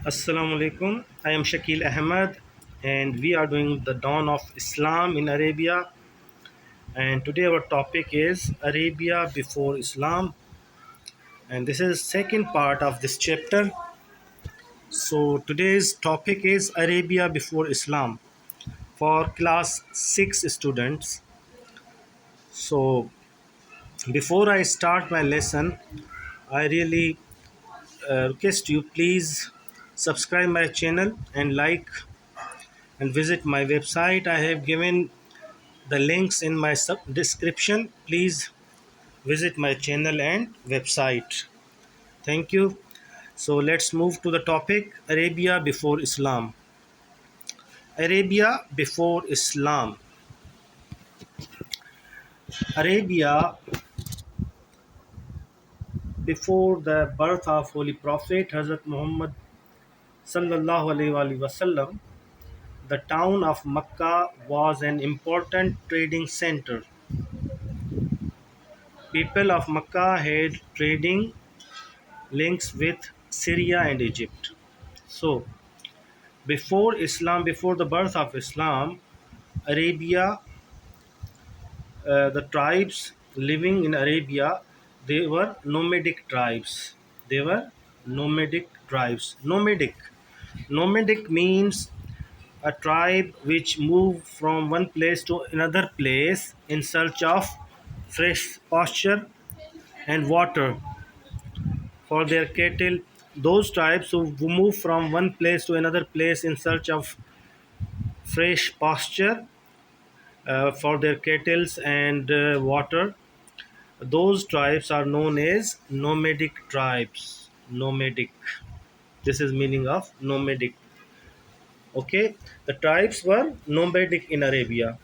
Assalamu alaikum. I am Shakil Ahmed, and we are doing the dawn of Islam in Arabia. And today our topic is Arabia before Islam, and this is second part of this chapter. So today's topic is Arabia before Islam for class 6 students. So before I start my lesson, I really request you please subscribe my channel and like and visit my website. I have given the links in my description. Please visit my channel and website. Thank you. So let's move to the topic Arabia before Islam. Arabia before Islam. Arabia before the birth of Holy Prophet Hazrat Muhammad sallallahu alaihi wasallam. The town of Mecca was an important trading center. People of Mecca had trading links with Syria and Egypt. So, before Islam, before the birth of Islam, Arabia, the tribes living in Arabia, they were nomadic tribes. They were nomadic tribes. Nomadic means a tribe which moved from one place to another place in search of fresh pasture and water for their cattle. Those tribes who move from one place to another place in search of fresh pasture for their cattle and water. Those tribes are known as nomadic tribes. Nomadic. This is meaning of nomadic. Okay, the tribes were nomadic in Arabia.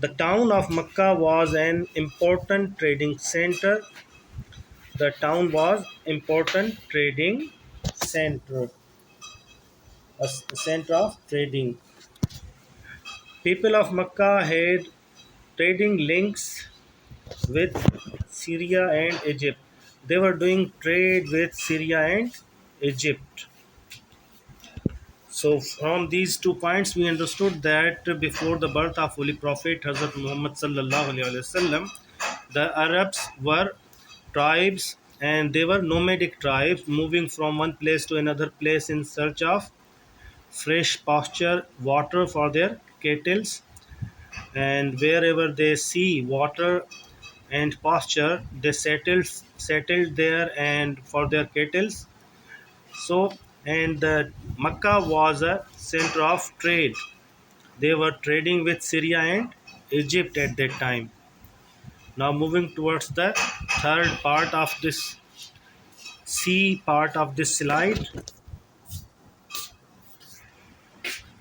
The town of Mecca was an important trading center. The town was important trading center, a center of trading. People of Mecca had trading links with Syria and Egypt. They were doing trade with Syria and Egypt. So from these 2 points, we understood that before the birth of Holy Prophet Hazrat Muhammad sallallahu alaihi wasallam, the Arabs were tribes and they were nomadic tribes moving from one place to another place in search of fresh pasture, water for their cattle, and wherever they see water and pasture they settled there and for their cattle. So and the Makkah was a center of trade. They were trading with Syria and Egypt at that time. Now moving towards the third part of this C part of this slide.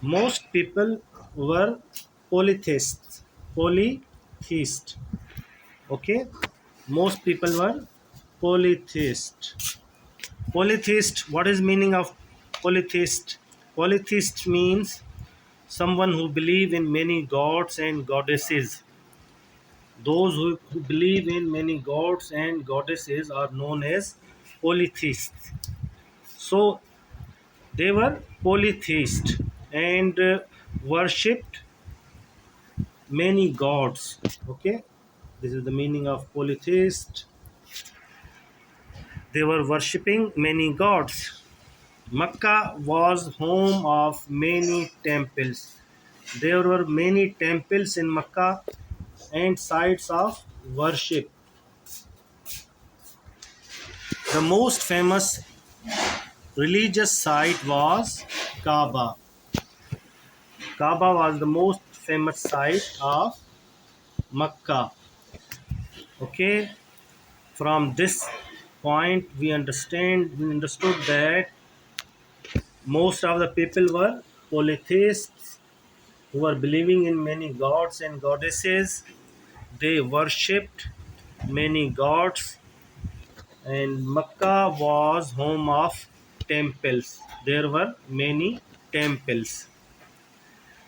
Most people were polytheists. Polytheist. Okay, most people were polytheist. Polytheist, what is meaning of polytheist? Polytheist means someone who believe in many gods and goddesses. Those who believe in many gods and goddesses are known as polytheists. So they were polytheist and worshipped many gods. Okay, this is the meaning of polytheist. They were worshipping many gods. Mecca was home of many temples. There were many temples in Mecca and sites of worship. The most famous religious site was Kaaba. Kaaba was the most famous site of Mecca. Okay, from this point we understood that most of the people were polytheists who were believing in many gods and goddesses. They worshipped many gods, and Mecca was home of temples. There were many temples,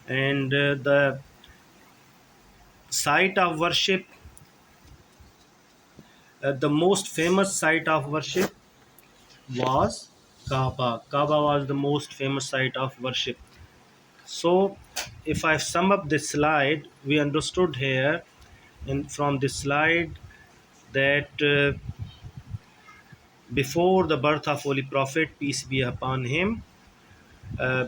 and the site of worship, the most famous site of worship was Kaaba. Kaaba was the most famous site of worship. So, if I sum up this slide, we understood here from this slide that before the birth of Holy Prophet, peace be upon him, uh,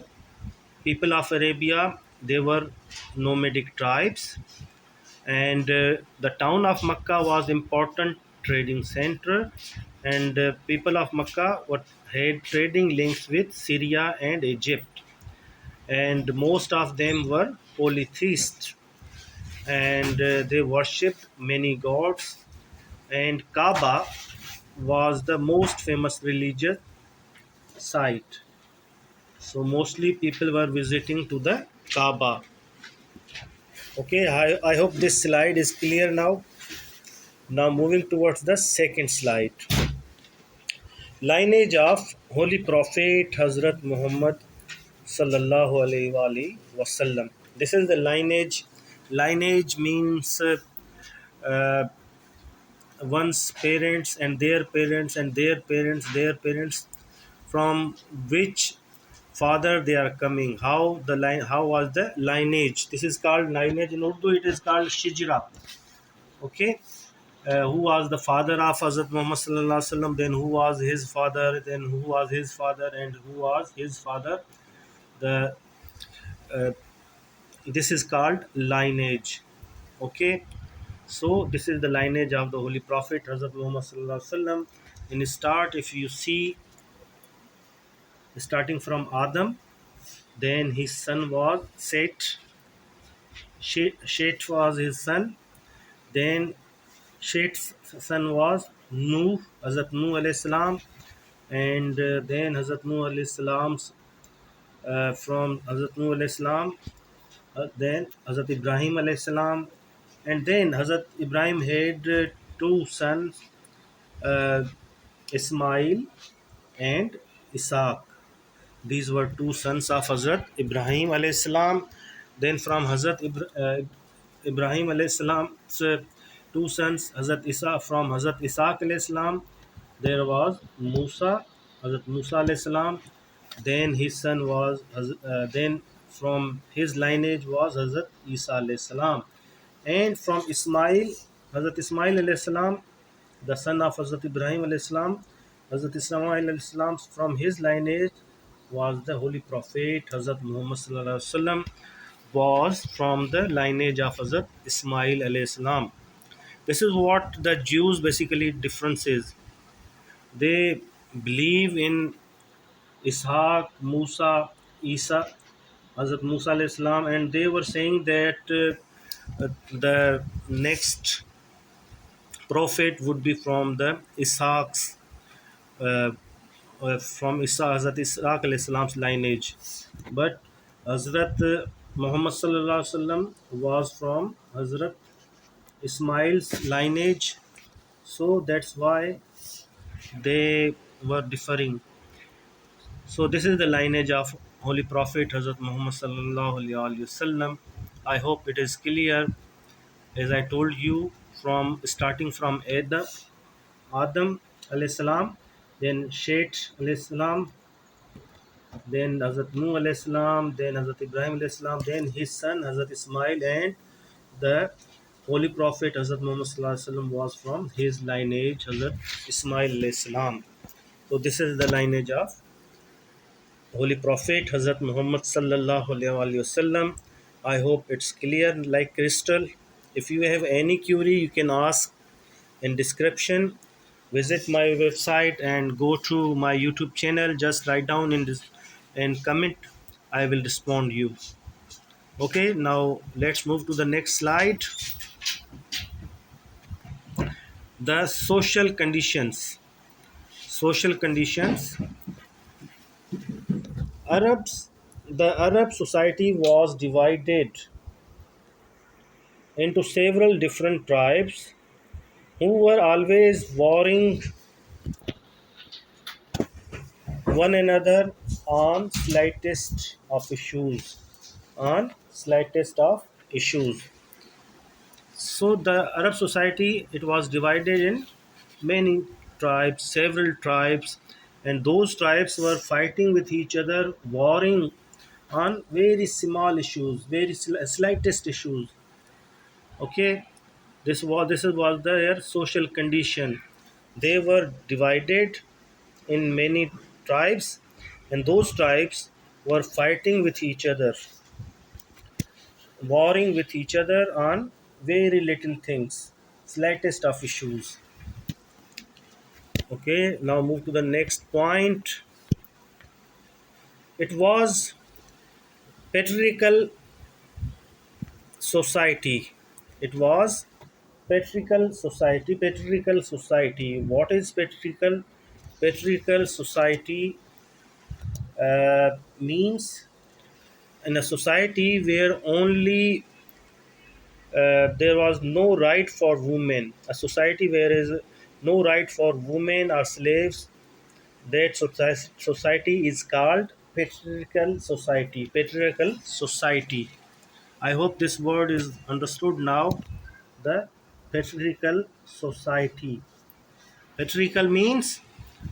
people of Arabia, they were nomadic tribes, and the town of Makkah was important trading center, and people of Makkah had trading links with Syria and Egypt, and most of them were polytheists, and they worshipped many gods, and Kaaba was the most famous religious site. So mostly people were visiting to the Kaaba. Okay, I hope this slide is clear now. Now moving towards the second slide. Lineage of Holy Prophet Hazrat Muhammad Sallallahu Alaihi Wasallam. This is the lineage. Lineage means uh, one's parents and their parents and their parents, from which father they are coming, how was the lineage. This is called lineage. In Urdu it is called shijra. Okay, who was the father of Hazrat Muhammad sallallahu alaihi wasallam, then who was his father, then who was his father, and who was his father. The uh, This is called lineage. Okay, so this is the lineage of the Holy Prophet Hazrat Muhammad sallallahu alaihi wasallam. In start, if you see, starting from Adam, then his son was Seth. Seth was his son. Then Sheth's son was Nuh, Hazrat Nuh alayhi salam, and then Hazrat Nuh alayhi salam's from Hazrat Nuh alayhi salam, then Hazrat Ibrahim alayhi salam, and then Hazrat Ibrahim had two sons, uh, Ismail and Isaac. These were two sons of Hazrat Ibrahim alayhi salam. Then from Ibrahim alayhi salam's two sons, Hazrat Isa, from Hazrat Isaac alayhi salam, there was Musa, Hazrat Musa alayhi salam. Then his son was, then from his lineage was Hazrat Isa alayhi salam. And from Ismail, Hazrat Ismail alayhi salam, the son of Hazrat Ibrahim alayhi salam, Hazrat Ismail alayhi salam, from his lineage was the Holy Prophet Hazrat Muhammad sallallahu alaihi wasallam, was from the lineage of Hazrat Ismail alayhi salam. This is what the Jews basically difference is. They believe in Ishaq, Musa, Isa, Hazrat Musa alayhi salam, and they were saying that the next prophet would be from the Ishaq's uh, from Hazrat Ishaq alayhi salam's lineage, but Hazrat Muhammad sallallahu alaihi wasallam was from Hazrat Ismail's lineage, so that's why they were differing. So this is the lineage of Holy Prophet Hazrat Muhammad sallallahu alaihi wasallam. I hope it is clear. As I told you, from starting from Adam alayhi salam, then Shet alayhi salam, then Hazrat Nuh alayhi salam, then Hazrat Ibrahim alayhi salam, then his son Hazrat Ismail, and the Holy Prophet Hazrat Muhammad sallallahu alaihi wasallam was from his lineage, Hazrat Ismail alayhi salam. So this is the lineage of Holy Prophet Hazrat Muhammad sallallahu alaihi wasallam. I hope it's clear like crystal. If you have any query, you can ask in description. Visit my website and go to my YouTube channel. Just write down in this and comment. I will respond you. Okay, now let's move to the next slide. The social conditions. Social conditions. Arabs. The Arab society was divided into several different tribes who were always warring one another on slightest of issues. On slightest of issues. So the Arab society, it was divided in many tribes, several tribes, and those tribes were fighting with each other, warring on very small issues, very slightest issues. Okay, this was their social condition. They were divided in many tribes, and those tribes were fighting with each other, warring with each other on very little things, slightest of issues. Okay, now move to the next point. It was patriarchal society. It was patriarchal society. Patriarchal society. What is patriarchal? Patriarchal society means in a society where only there was no right for women. A society where is no right for women or slaves. That society is called patriarchal society. Patriarchal society. I hope this word is understood now. The patriarchal society. Patriarchal means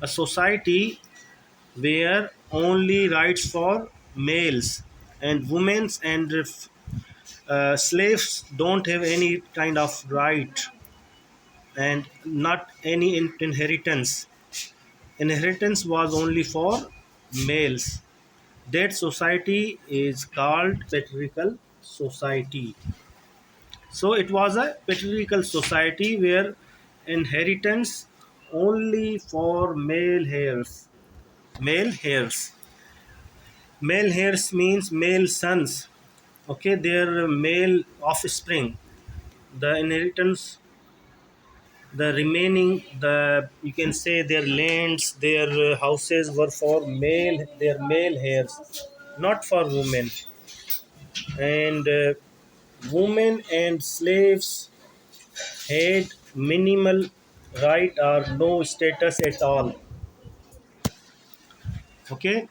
a society where only rights for males and women and slaves don't have any kind of right and not any inheritance. Inheritance was only for males. That society is called patriarchal society. So it was a patriarchal society where inheritance only for male heirs. Male heirs. Male heirs means male sons. Okay, their male offspring. The inheritance, the remaining, the you can say their lands, their houses were for their male heirs, not for women. And women and slaves had minimal right or no status at all. Okay,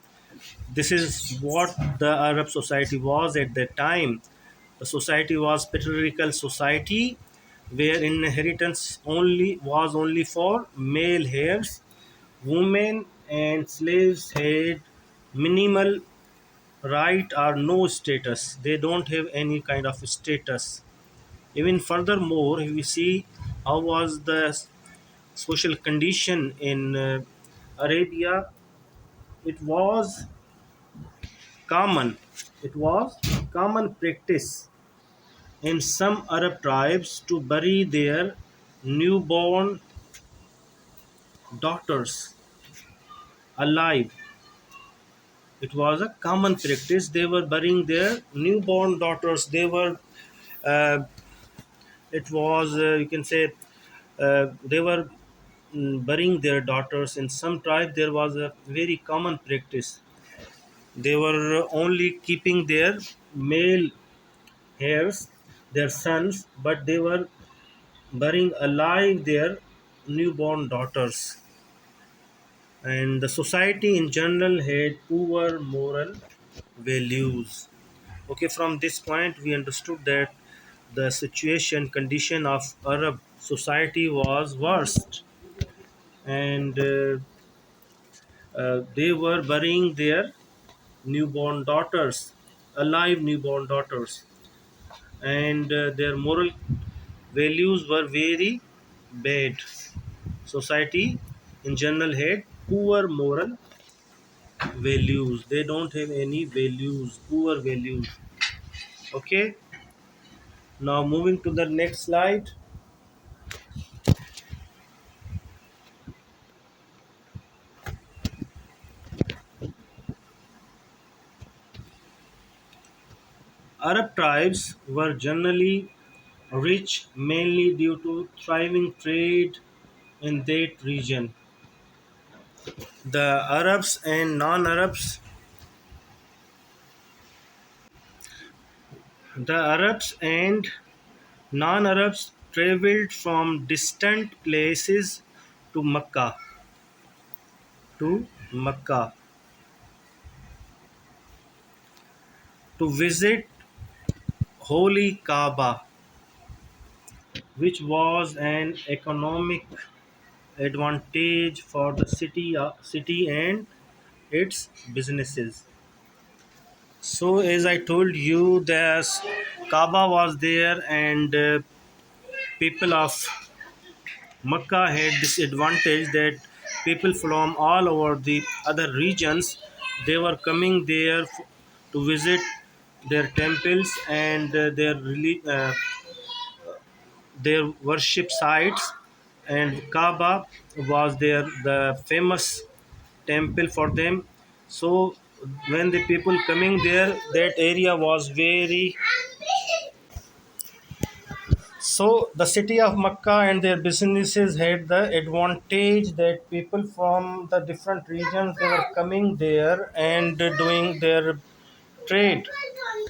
this is what the Arab society was at that time. The society was patriarchal society where inheritance only for male heirs. Women and slaves had minimal right or no status. They don't have any kind of status. Even furthermore, if we see how was the social condition in Arabia, it was common. It was common practice in some Arab tribes to bury their newborn daughters alive. It was a common practice. They were burying their newborn daughters. Uh, it was, you can say, they were burying their daughters. In some tribe, there was a very common practice. They were only keeping their male heirs, their sons, but they were burying alive their newborn daughters. And the society in general had poor moral values. Okay, from this point, we understood that the situation condition of Arab society was worst, and they were burying their newborn daughters, alive newborn daughters, and their moral values were very bad. Society in general had poor moral values. They don't have any values, poor values. Okay, now moving to the next slide. Arab tribes were generally rich mainly due to thriving trade in that region. The Arabs and non-Arabs, the Arabs and non-Arabs traveled from distant places to Mecca, to Mecca to visit Holy Kaaba, which was an economic advantage for the city and its businesses. So, as I told you, there's Kaaba was there, and people of Makkah had this advantage that people from all over the other regions, they were coming there to visit their temples and their worship sites, and Kaaba was there the famous temple for them. So when the people coming there, that area was very. So the city of Makkah and their businesses had the advantage that people from the different regions, they were coming there and doing their trade,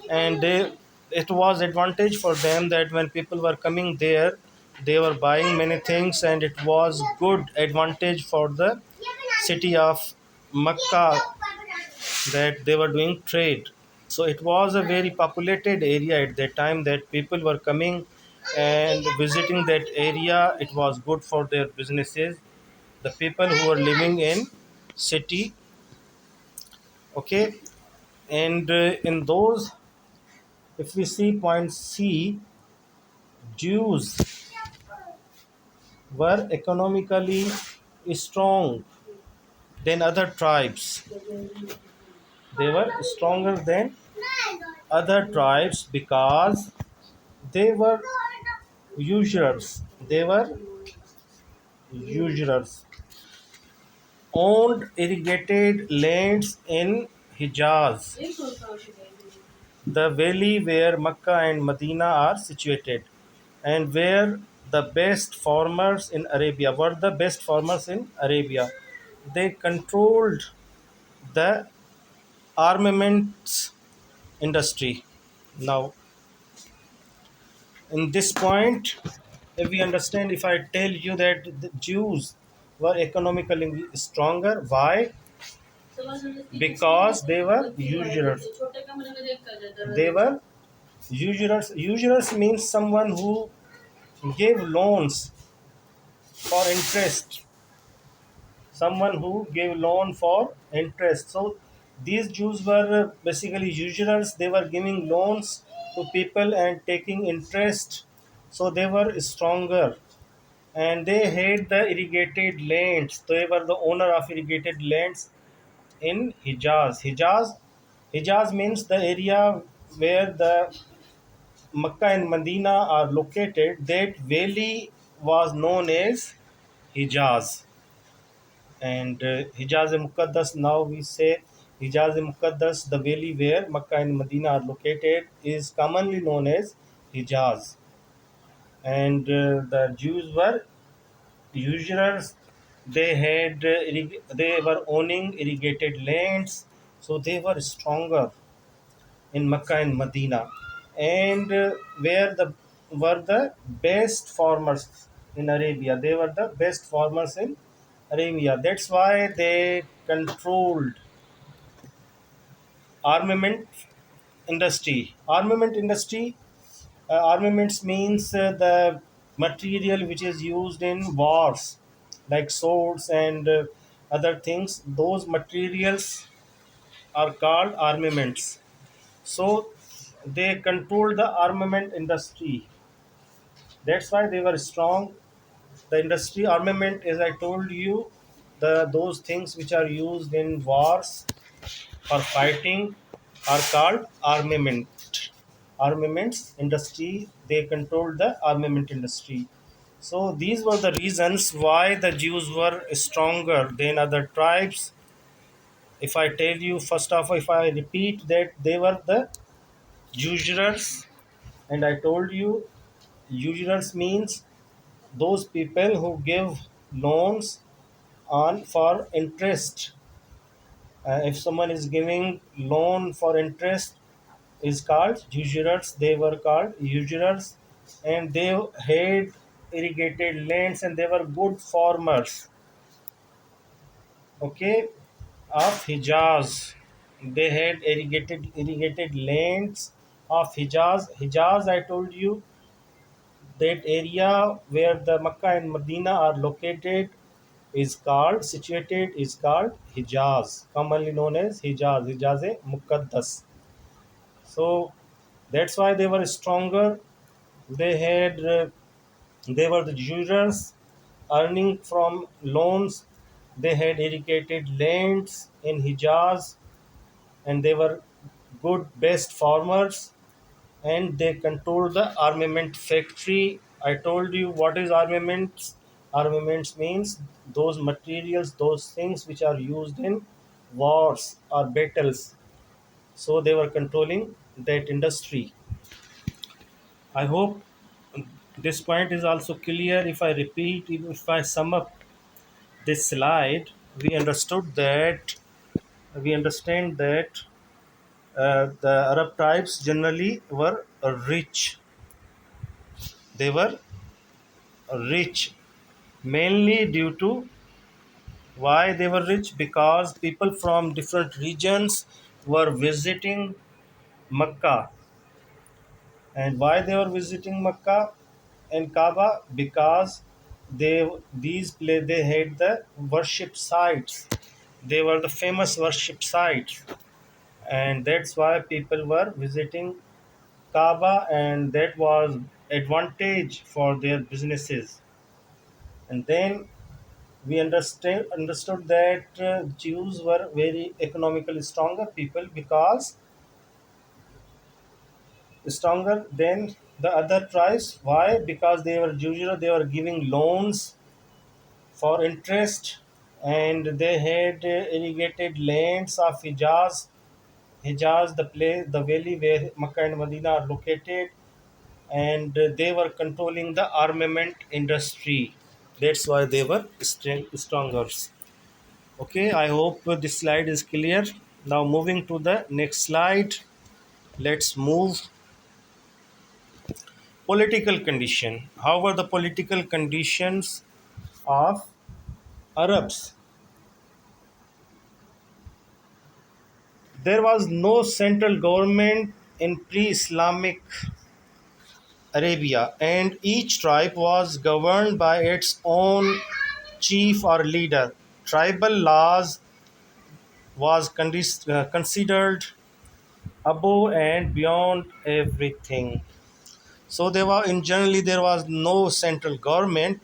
and it was advantage for them that when people were coming there, they were buying many things, and it was good advantage for the city of Makkah that they were doing trade. So it was a very populated area at that time that people were coming and visiting that area. It was good for their businesses. The people who were living in city, okay, and in those, if we see point C, Jews were economically strong than other tribes. They were stronger than other tribes because they were usurers. They were usurers. Owned irrigated lands in Hijaz, the valley where Mecca and Medina are situated, and where the best farmers in Arabia were the best farmers in Arabia. They controlled the armaments industry. Now, in this point, if we understand, if I tell you that the Jews were economically stronger, why? Because they were usurers. They were usurers. Usurers means someone who gave loans for interest. Someone who gave loan for interest. So these Jews were basically usurers. They were giving loans to people and taking interest. So they were stronger, and they had the irrigated lands. They were the owner of irrigated lands in Hijaz. Hijaz means the area where the Mecca and Medina are located. That valley was known as Hijaz. And Hijaz-e-Muqaddas, now we say Hijaz-e-Muqaddas, the valley where Mecca and Medina are located, is commonly known as Hijaz. And the Jews were usurers. They they were owning irrigated lands, so they were stronger in Mecca and Medina, and where the were the best farmers in Arabia. They were the best farmers in Arabia. That's why they controlled armament industry. Armaments means the material which is used in wars, like swords and other things. Those materials are called armaments. So they controlled the armament industry. That's why they were strong. The industry armament, as I told you, the those things which are used in wars for fighting are called armament. Armaments industry, they controlled the armament industry. So these were the reasons why the Jews were stronger than other tribes. If I tell you, first off, if I repeat that they were the usurers, and I told you usurers means those people who give loans on for interest. If someone is giving loan for interest, is called usurers. They were called usurers, and they had irrigated lands, and they were good farmers. Okay, of Hijaz. They had irrigated lands of Hijaz. Hijaz, I told you, that area where the Mecca and Medina are located. is called Hijaz, commonly known as Hijaz Muqaddas. So that's why they were stronger. They had they were the users earning from loans. They had irrigated lands in Hijaz, and they were good best farmers, and they controlled the armament factory. I told you what is armaments. Armaments means those materials, those things which are used in wars or battles. So they were controlling that industry. I hope this point is also clear. If I repeat, if I sum up this slide, we understood that we understand that the Arab tribes generally were rich. They were rich mainly due to why they were rich, because people from different regions were visiting Mecca. And why they were visiting Mecca and Kaaba? Because they had the worship sites. They were the famous worship sites, and that's why people were visiting Kaaba, and that was advantage for their businesses. And then we understood that Jews were very economically stronger people, because stronger than the other tribes. Why? Because they were Jews, they were giving loans for interest, and they had irrigated lands of Hijaz. Hijaz, the place, the valley where Makkah and Medina are located, and they were controlling the armament industry. That's why they were stronger. Okay, I hope this slide is clear. Now moving to the next slide, let's move political condition. How were the political conditions of Arabs? There was no central government in pre-Islamic Arabia, and each tribe was governed by its own chief or leader. Tribal laws was considered above and beyond everything. So there was, in generally, there was no central government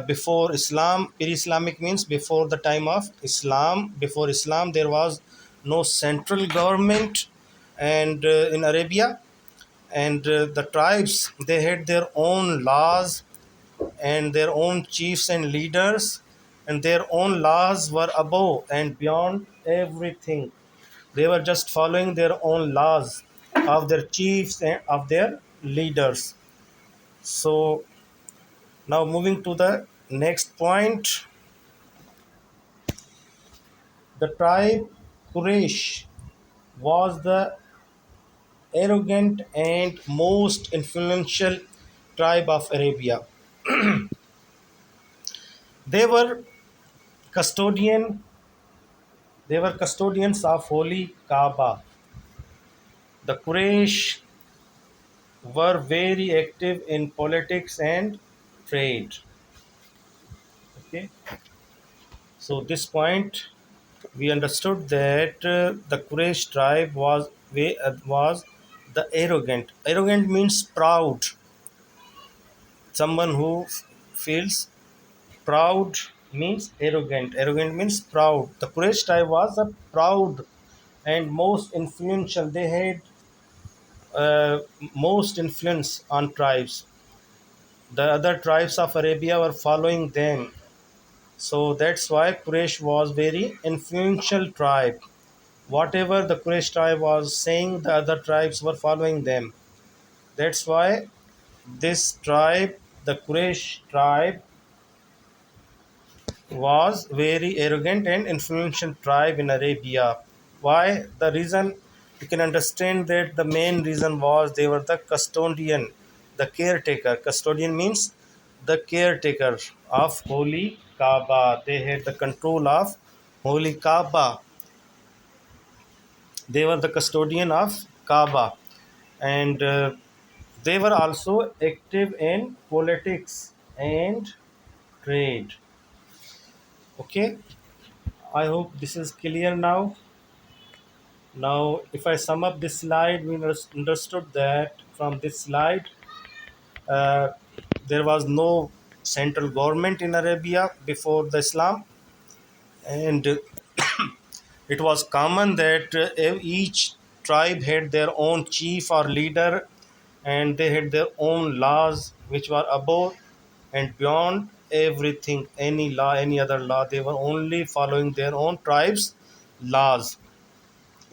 before Islam. Pre-Islamic means before the time of Islam. Before Islam, there was no central government, and in Arabia, and the tribes, they had their own laws and their own chiefs and leaders, and their own laws were above and beyond everything. They were just following their own laws of their chiefs and of their leaders. So now moving to the next point, the tribe Quraysh was the arrogant and most influential tribe of Arabia. They were custodian they were custodians of holy Kaaba. The Quraysh were very active in politics and trade. Okay, so this point we understood that the Quraysh tribe was the arrogant. Arrogant means proud. Someone who feels proud means arrogant. Arrogant means proud. The Quraysh tribe was a proud and most influential. They had most influence on tribes. The other tribes of Arabia were following them. So that's why Quraysh was very influential tribe. Whatever the Quraysh tribe was saying, the other tribes were following them. That's why this tribe, the Quraysh tribe, was very arrogant and influential tribe in Arabia. Why? The reason, you can understand that the main reason was they were the custodian, the caretaker. Custodian means the caretaker of Holy Kaaba. They had the control of Holy Kaaba. They were the custodian of Kaaba, and they were also active in politics and trade. Okay, I hope this is clear now. Now, if I sum up this slide, we understood that from this slide, uh, there was no central government in Arabia before the Islam, and it was common that each tribe had their own chief or leader, and they had their own laws which were above and beyond everything, any law, any other law. They were only following their own tribe's laws.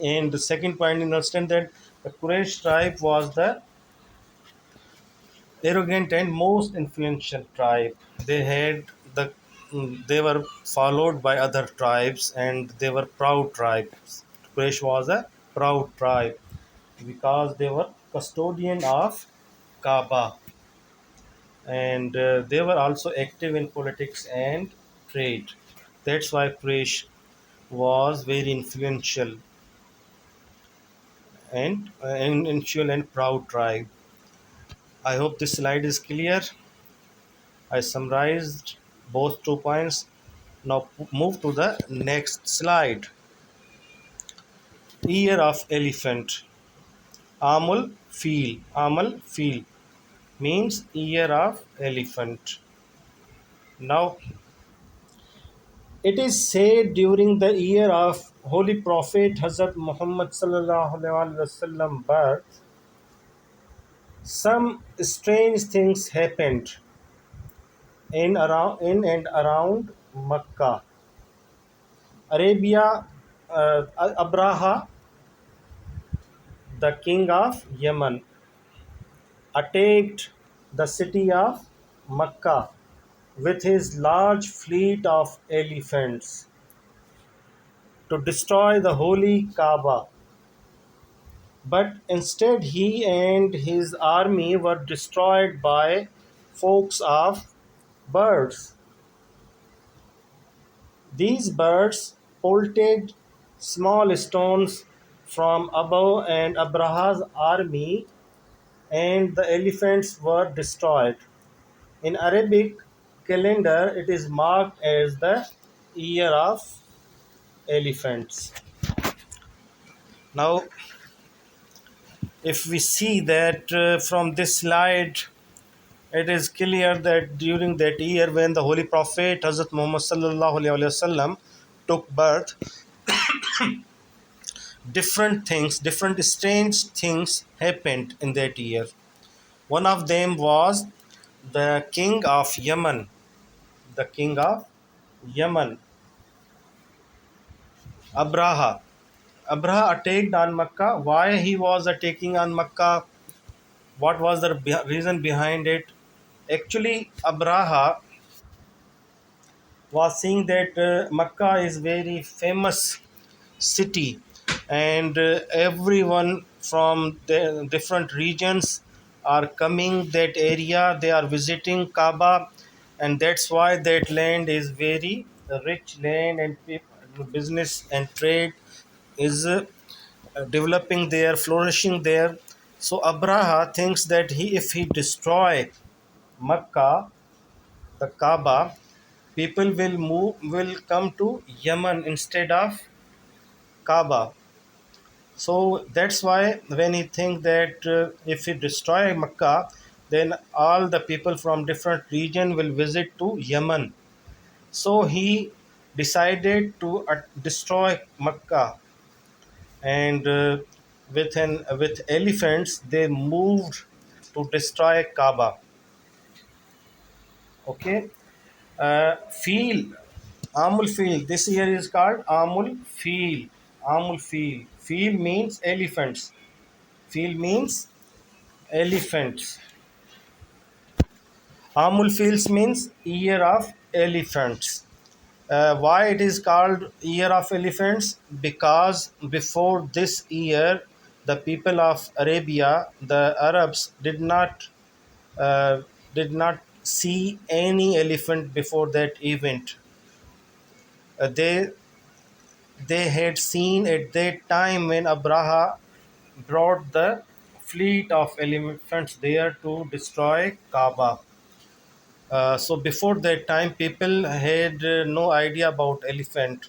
And the second point, you understand that the Quraysh tribe was the arrogant and most influential tribe. They had the they were followed by other tribes and they were proud tribes. Quraysh was a proud tribe because they were custodian of Kaaba, and they were also active in politics and trade. That's why Quraysh was very influential and proud tribe. I hope this slide is clear. I summarized both 2 points. Now move to the next slide. Ear of elephant. Amul feel means ear of elephant. Now it is said during the year of Holy Prophet Hazrat Muhammad sallallahu alaihi wasallam birth, some strange things happened in and around Makkah. Arabia, Abraha, the king of Yemen, attacked the city of Makkah with his large fleet of elephants to destroy the holy Kaaba. But instead, he and his army were destroyed by flocks of birds. These birds pelted small stones from above, and Abraha's army and the elephants were destroyed. In Arabic calendar, it is marked as the year of elephants. Now, if we see that from this slide, it is clear that during that year when the Holy Prophet Hazrat Muhammad sallallahu alaihi wasallam took birth, different strange things happened in that year. One of them was the king of Yemen, the king of Yemen, Abraha. Abraha attacked on Makkah. Why he was attacking on Makkah? What was the reason behind it? Actually, Abraha was seeing that Makkah is very famous city, and everyone from the different regions are coming that area. They are visiting Kaaba, and that's why that land is very rich land, and business and trade is developing there, flourishing there. So Abraha thinks that if he destroy Makkah, the Kaaba, people will come to Yemen instead of Kaaba. So that's why when he think that if he destroy Makkah, then all the people from different region will visit to Yemen. So he decided to destroy Makkah, and with elephants they moved to destroy Kaaba. Okay, Feel, Amul Feel. This year is called Amul Feel. Amul Feel. Feel means elephants. Feel means elephants. Amul Fields means year of elephants. Why it is called year of elephants? Because before this year, the people of Arabia, the Arabs, uh, did not see any elephant before that event. They had seen at that time when Abraha brought the fleet of elephants there to destroy Kaaba. So before that time, people had no idea about elephant,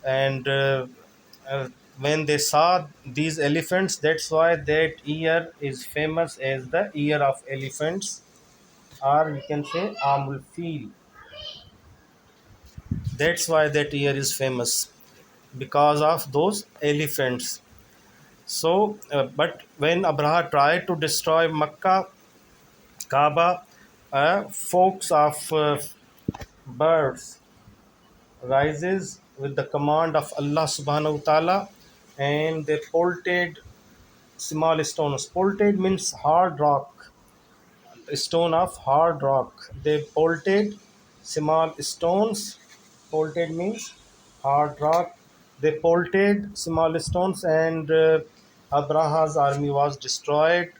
and when they saw these elephants, that's why that year is famous as the year of elephants, or we can say Amul Feel. That's why that year is famous, because of those elephants. So, but when Abraha tried to destroy Makkah, Kaaba, folks of birds rises with the command of Allah subhanahu wa ta'ala, and they polted small stones. Polted means hard rock, stone of hard rock. They polted small stones. Polted means hard rock. They polted small stones, and Abraha's army was destroyed,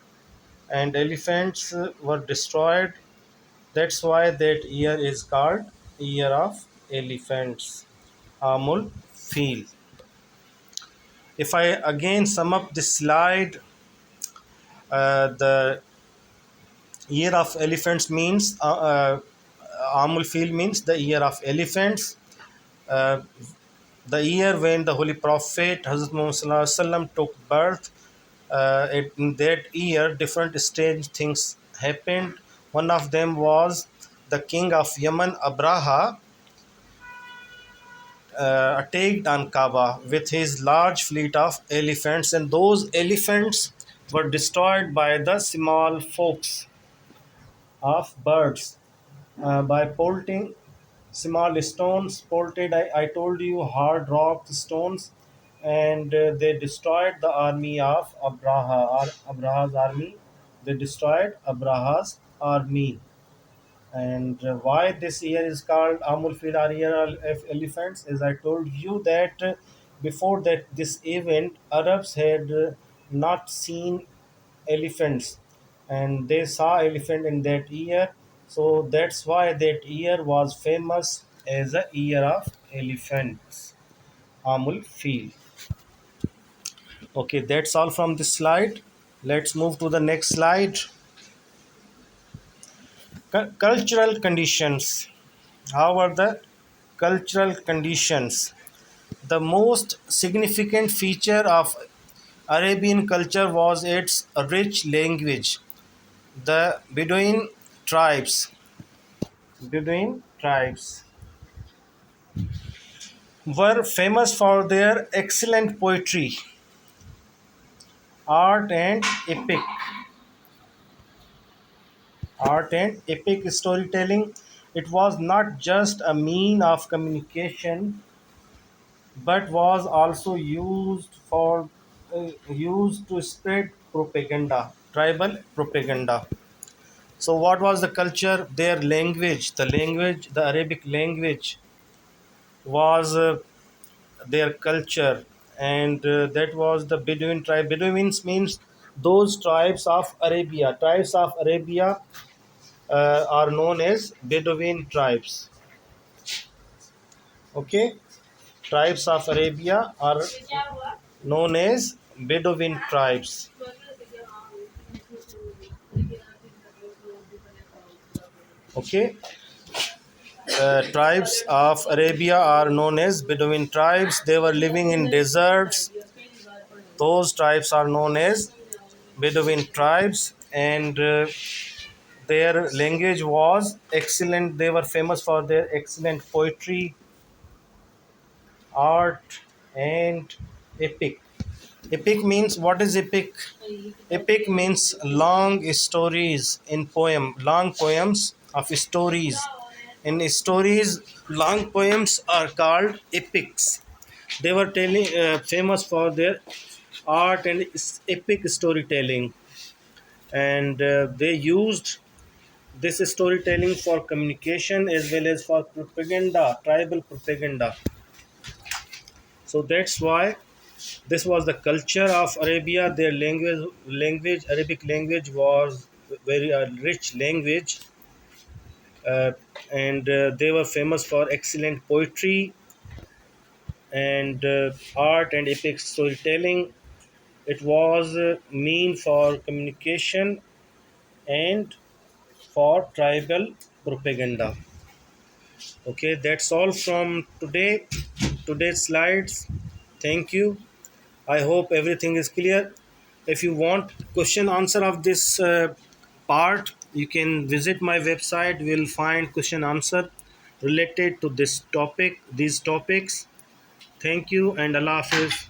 and elephants were destroyed. That's why that year is called Year of Elephants. Amul Feel. If I again sum up this slide, the year of elephants means Amul Feel means the year of elephants. Uh, the year when the Holy Prophet Hazrat Muhammad Sallallahu Alaihi Wasallam took birth. In that year, different strange things happened. One of them was the king of Yemen, Abraha, attacked on Kaaba with his large fleet of elephants, and those elephants were destroyed by the small folks of birds by polting small stones. Polted, I told you, hard rock stones, and they destroyed the army of Abraha, or Abraha's army. They destroyed Abraha's army. And why this year is called Amul Fil or Year of Elephants? As I told you that before that this event, Arabs had not seen elephants, and they saw elephant in that year. So that's why that year was famous as a year of elephants. Amul Fil. Okay, that's all from this slide. Let's move to the next slide. Cultural conditions. How are the cultural conditions? The most significant feature of Arabian culture was its rich language. The Bedouin tribes were famous for their excellent poetry, art, and epic storytelling. It was not just a mean of communication, but was also used to spread propaganda, tribal propaganda. So, what was the culture? Their language, the Arabic language, was their culture, and that was the Bedouin tribe. Bedouins means those tribes of Arabia. Tribes of Arabia are known as Bedouin tribes. Okay, tribes of Arabia are known as Bedouin tribes. Okay, tribes of Arabia are known as Bedouin tribes. They were living in deserts. Those tribes are known as Bedouin tribes, and their language was excellent. They were famous for their excellent poetry, art, and epic. Epic means, what is epic? Epic means long stories in poem, long poems of stories. In stories, long poems are called epics. They were famous for their art and epic storytelling, and they used this storytelling for communication as well as for propaganda, tribal propaganda. So that's why this was the culture of Arabia. Their language, Arabic language was very rich language, uh, and they were famous for excellent poetry and art and epic storytelling. It was mean for communication and for tribal propaganda. Okay, that's all from today's slides. Thank you. I hope everything is clear. If you want question answer of this part, you can visit my website. You will find question answer related to this topic, these topics. Thank you and Allah Hafiz.